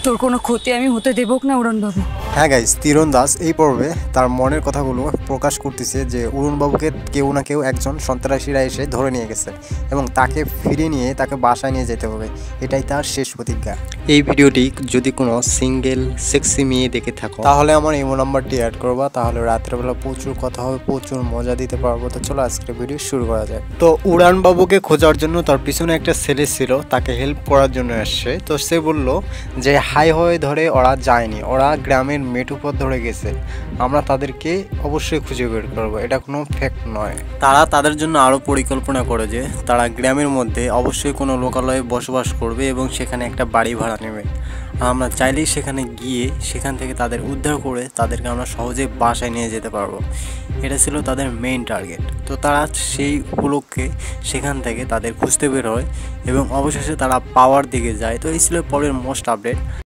তোর কোনো ক্ষতি আমি হতে দেব না উড়ানবাবু। হ্যাঁ গাইস, তীরন্দাজ এই পর্বে তার মনের কথাগুলো প্রকাশ করতেছে যে অরুণবাবুকে কেউ না কেউ একজন সন্ত্রাসীরা এসে ধরে নিয়ে গেছে এবং তাকে ফিরে নিয়ে তাকে বাসায় নিয়ে যেতে হবে। এটাই তার শেষ প্রতিজ্ঞা। এই ভিডিওটি যদি কোনো সিঙ্গেল সেক্সি মেয়ে দেখে থাকো তাহলে আমার ইমো নাম্বারটি অ্যাড করবা, তাহলে রাত্রেবেলা প্রচুর কথা হবে, প্রচুর মজা দিতে পারবো। তো চলো আজকে ভিডিও শুরু করা যায়। তো উড়ানবাবুকে খোঁজার জন্য তার পিছনে একটা ছেলে ছিল, তাকে হেল্প করার জন্য আসছে। তো সে বলল যে হাইওয়ে ধরে ওরা যায়নি, ওরা গ্রামের মেঠো পথ ধরে গেছে, আমরা তাদেরকে অবশ্যই খুঁজে বের করবো, এটা কোনো ফ্যাক্ট নয়। তারা তাদের জন্য আরও পরিকল্পনা করে যে তারা গ্রামের মধ্যে অবশ্যই কোনো লোকালয়ে বসবাস করবে এবং সেখানে একটা বাড়ি ভাড়া নেবে। আমরা চাইলেই সেখানে গিয়ে সেখান থেকে তাদের উদ্ধার করে তাদেরকে আমরা সহজে বাসায় নিয়ে যেতে পারবো। এটা ছিল তাদের মেইন টার্গেট। তো তারা সেই উপলক্ষে সেখান থেকে তাদের খুঁজতে বের হয় এবং অবশেষে তারা পাওয়ার দিকে যায়। তো এই ছিল পরের মোস্ট আপডেট।